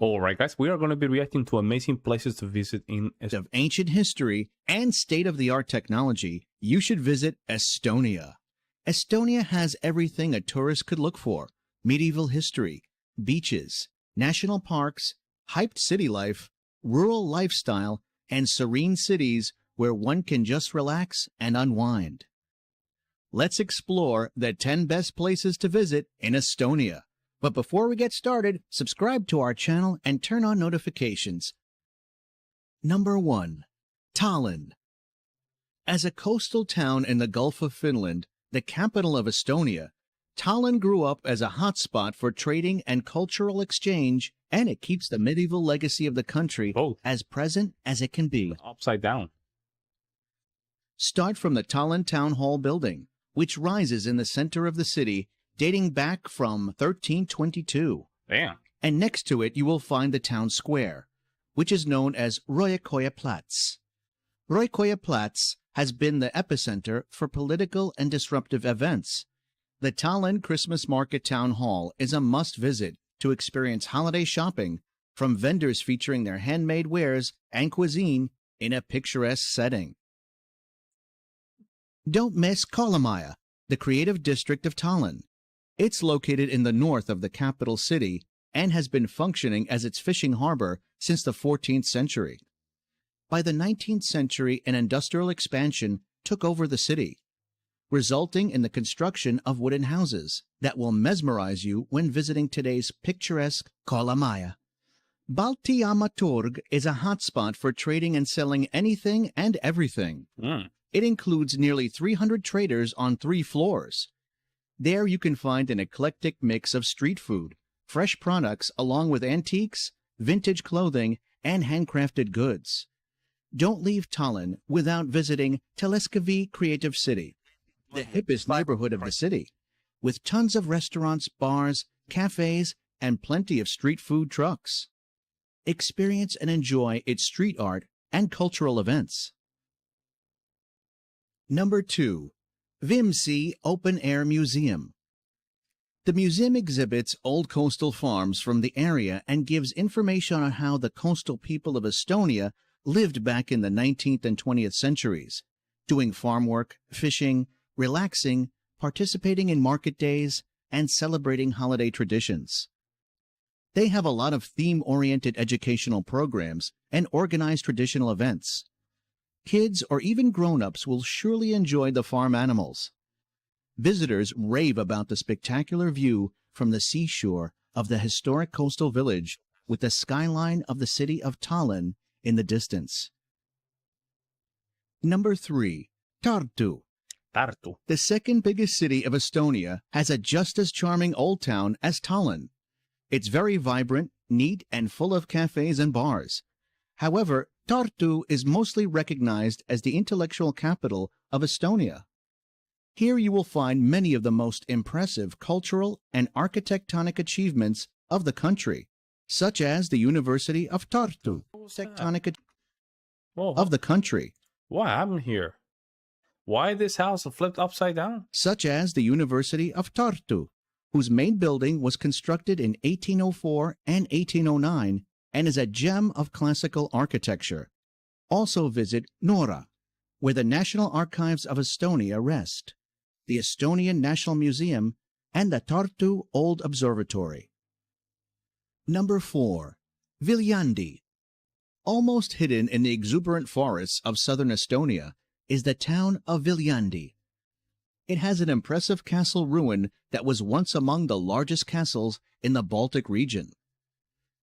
All right, guys, we are going to be reacting to amazing places to visit in Of ancient history and state-of-the-art technology, you should visit Estonia. Estonia has everything a tourist could look for: medieval history, beaches, national parks, hyped city life, rural lifestyle, and serene cities where one can just relax and unwind. Let's explore the 10 best places to visit in Estonia. But before we get started, subscribe to our channel and turn on notifications. Number 1. Tallinn. As a coastal town in the Gulf of Finland, the capital of Estonia, Tallinn grew up as a hotspot for trading and cultural exchange, and it keeps the medieval legacy of the country as present as it can be. Upside down. Start from the Tallinn Town Hall building, which rises in the center of the city, dating back from 1322. Damn. And next to it you will find the town square, which is known as Rojakoja Plats. Rojakoja Plats has been the epicenter for political and disruptive events. The Tallinn Christmas Market Town Hall is a must-visit to experience holiday shopping from vendors featuring their handmade wares and cuisine in a picturesque setting. Don't miss Kalamaja, the creative district of Tallinn. It's located in the north of the capital city and has been functioning as its fishing harbor since the 14th century. By the 19th century, an industrial expansion took over the city, resulting in the construction of wooden houses that will mesmerize you when visiting today's picturesque Kalamaja. Baltiama Turg is a hotspot for trading and selling anything and everything. It includes nearly 300 traders on 3 floors. There you can find an eclectic mix of street food, fresh products along with antiques, vintage clothing, and handcrafted goods. Don't leave Tallinn without visiting Teleskavi Creative City, the hippest neighborhood of the city, with tons of restaurants, bars, cafes, and plenty of street food trucks. Experience and enjoy its street art and cultural events. Number 2. Vimsi Open Air Museum. The museum exhibits old coastal farms from the area and gives information on how the coastal people of Estonia lived back in the 19th and 20th centuries, doing farm work, fishing, relaxing, participating in market days, and celebrating holiday traditions. They have a lot of theme-oriented educational programs and organized traditional events. Kids or even grown-ups will surely enjoy the farm animals. Visitors rave about the spectacular view from the seashore of the historic coastal village with the skyline of the city of Tallinn in the distance. Number 3. Tartu. Tartu. The second biggest city of Estonia has a just as charming old town as Tallinn. It's very vibrant, neat, and full of cafes and bars. However, Tartu is mostly recognized as the intellectual capital of Estonia. Here you will find many of the most impressive cultural and architectonic achievements of the country, such as the University of Tartu, of the country. What happened here? Why this house flipped upside down? Such as the University of Tartu, whose main building was constructed in 1804 and 1809 and is a gem of classical architecture. Also visit Norra, where the National Archives of Estonia rest, the Estonian National Museum, and the Tartu Old Observatory. Number 4. Viljandi. Almost hidden in the exuberant forests of southern Estonia is the town of Viljandi. It has an impressive castle ruin that was once among the largest castles in the Baltic region.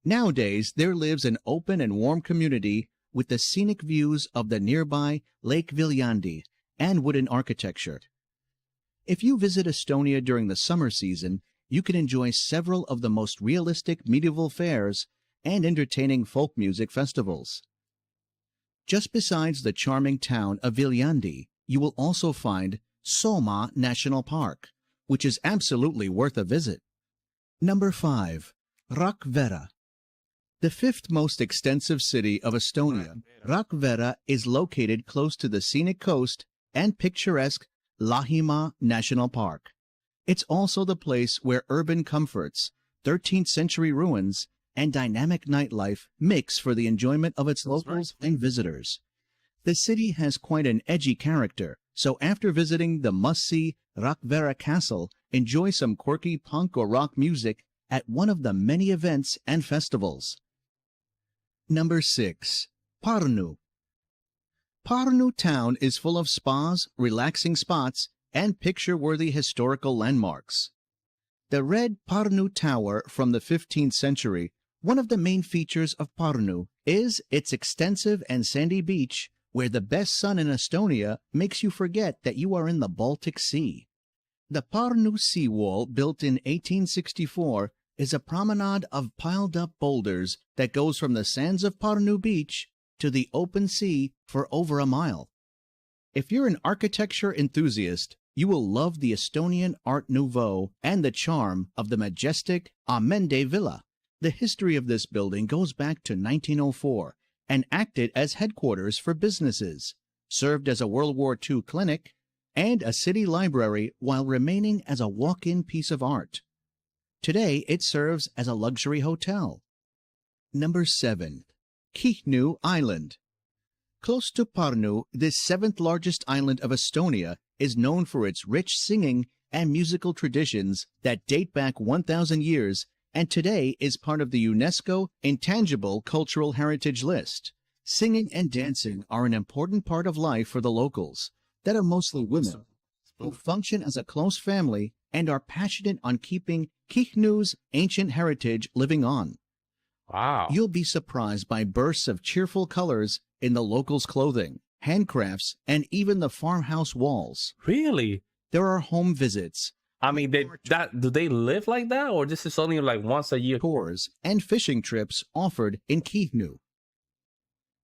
Nowadays, there lives an open and warm community with the scenic views of the nearby Lake Viljandi and wooden architecture. If you visit Estonia during the summer season, you can enjoy several of the most realistic medieval fairs and entertaining folk music festivals. Just besides the charming town of Viljandi, you will also find Soma National Park, which is absolutely worth a visit. Number 5. Rakvere. The 5th most extensive city of Estonia, Rakvere is located close to the scenic coast and picturesque Lahimaa National Park. It's also the place where urban comforts, 13th century ruins, and dynamic nightlife mix for the enjoyment of its locals and visitors. The city has quite an edgy character, so after visiting the must-see Rakvere Castle, enjoy some quirky punk or rock music at one of the many events and festivals. Number 6. Pärnu. Pärnu town is full of spas, relaxing spots, and picture-worthy historical landmarks. The red Pärnu Tower from the 15th century, one of the main features of Pärnu, is its extensive and sandy beach where the best sun in Estonia makes you forget that you are in the Baltic Sea. The Pärnu seawall, built in 1864, is a promenade of piled-up boulders that goes from the sands of Pärnu Beach to the open sea for over a mile. If you're an architecture enthusiast, you will love the Estonian Art Nouveau and the charm of the majestic Amende Villa. The history of this building goes back to 1904 and acted as headquarters for businesses, served as a World War II clinic, and a city library while remaining as a walk-in piece of art. Today, it serves as a luxury hotel. Number 7. Kihnu Island. Close to Pärnu, this seventh largest island of Estonia is known for its rich singing and musical traditions that date back 1,000 years and today is part of the UNESCO Intangible Cultural Heritage List. Singing and dancing are an important part of life for the locals, that are mostly women, who function as a close family and are passionate on keeping Kihnu's ancient heritage living on. Wow. You'll be surprised by bursts of cheerful colors in the locals' clothing, handcrafts, and even the farmhouse walls. Really? There are home visits, I mean, do they live like that, or this is only like once a year? tours, and fishing trips offered in Kihnu.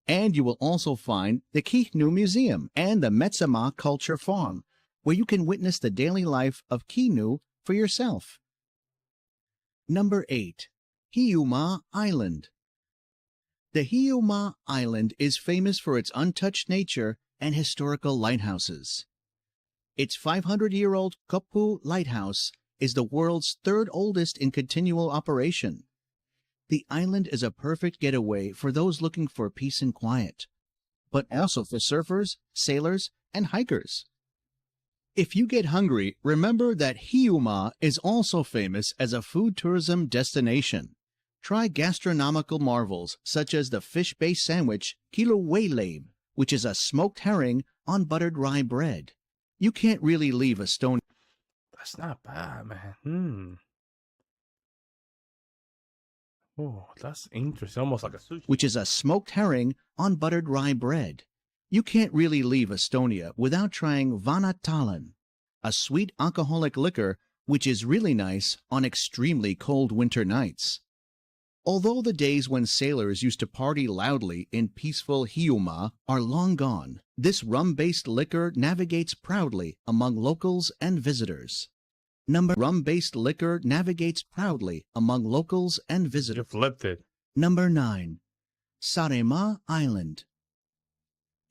And you will also find the Kihnu Museum and the Metsamaa Culture Farm, where you can witness the daily life of Kihnu for yourself. Number 8. Hiiumaa Island. The Hiiumaa Island is famous for its untouched nature and historical lighthouses. Its 500-year-old Kopu Lighthouse is the world's third oldest in continual operation. The island is a perfect getaway for those looking for peace and quiet, but also for surfers, sailors, and hikers. If you get hungry, remember that Hiiumaa is also famous as a food tourism destination. Try gastronomical marvels such as the fish-based sandwich Kiluweileib, which is a smoked herring on buttered rye bread. You can't really leave Estonia. That's not bad, man. Oh, that's interesting. Almost like a sushi. Which is a smoked herring on buttered rye bread. You can't really leave Estonia without trying Vana Tallinn, a sweet alcoholic liquor which is really nice on extremely cold winter nights. Although the days when sailors used to party loudly in peaceful Hiiumaa are long gone, this rum-based liquor navigates proudly among locals and visitors. Rum-based liquor navigates proudly among locals and You visitors. flipped it. Number 9. Saaremaa Island.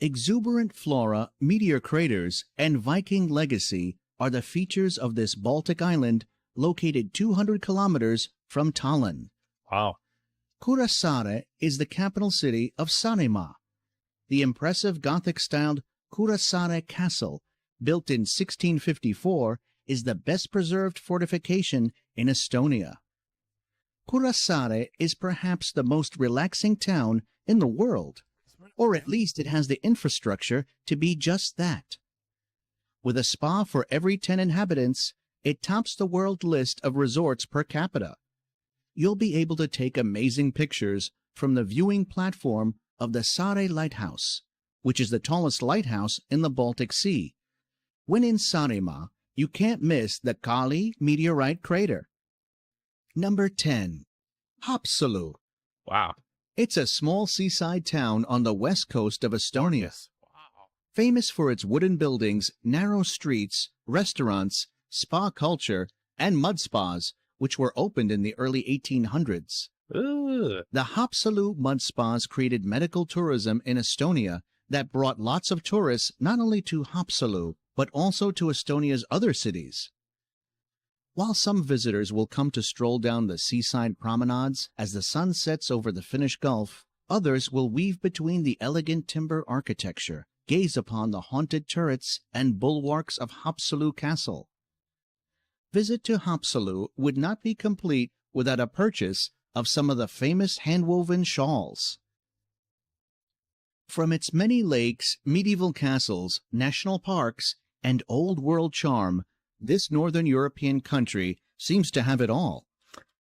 Exuberant flora, meteor craters, and Viking legacy are the features of this Baltic island located 200 kilometers from Tallinn. Wow. Kuressaare is the capital city of Saaremaa. The impressive Gothic-styled Kuressaare Castle, built in 1654, is the best-preserved fortification in Estonia. Kuressaare is perhaps the most relaxing town in the world, or at least it has the infrastructure to be just that. With a spa for every 10 inhabitants, it tops the world list of resorts per capita. You'll be able to take amazing pictures from the viewing platform of the Saare Lighthouse, which is the tallest lighthouse in the Baltic Sea. When in Saaremaa, you can't miss the Kali meteorite crater. Number 10. Haapsalu. Wow. It's a small seaside town on the west coast of Estonia. Wow. Famous for its wooden buildings, narrow streets, restaurants, spa culture, and mud spas, which were opened in the early 1800s. Ugh. The Haapsalu mud spas created medical tourism in Estonia that brought lots of tourists not only to Haapsalu, but also to Estonia's other cities. While some visitors will come to stroll down the seaside promenades as the sun sets over the Finnish Gulf, others will weave between the elegant timber architecture, gaze upon the haunted turrets and bulwarks of Haapsalu Castle. Visit to Haapsalu would not be complete without a purchase of some of the famous hand-woven shawls. From its many lakes, medieval castles, national parks, and old-world charm, this northern European country seems to have it all.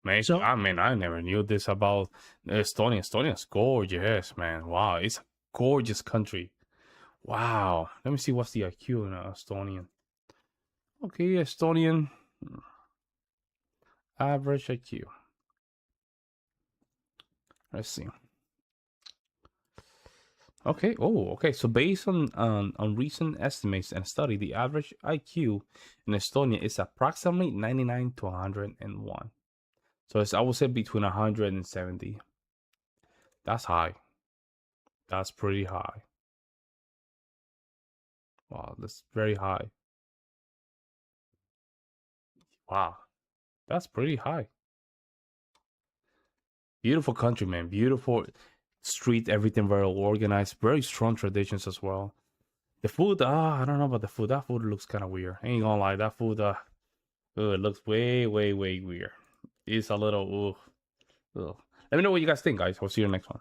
Man, So- I mean, I never knew this about Estonia. Estonia's gorgeous, man. Wow, it's a gorgeous country. Wow. Let me see what's the IQ in Estonian. Okay, Estonian average IQ. Let's see. Okay. Oh, okay. So based on recent estimates and study, the average IQ in Estonia is approximately 99 to 101. So it's, I would say, between 100 and 70. That's high. That's pretty high. Wow, that's very high. Wow, that's pretty high. Beautiful country, man. Beautiful street, everything very organized, very strong traditions as well. The food, I don't know about the food. That food looks kind of weird. I ain't gonna lie, that food, it looks way weird. It's a little, ugh. Let me know what you guys think, guys. I'll see you in the next one.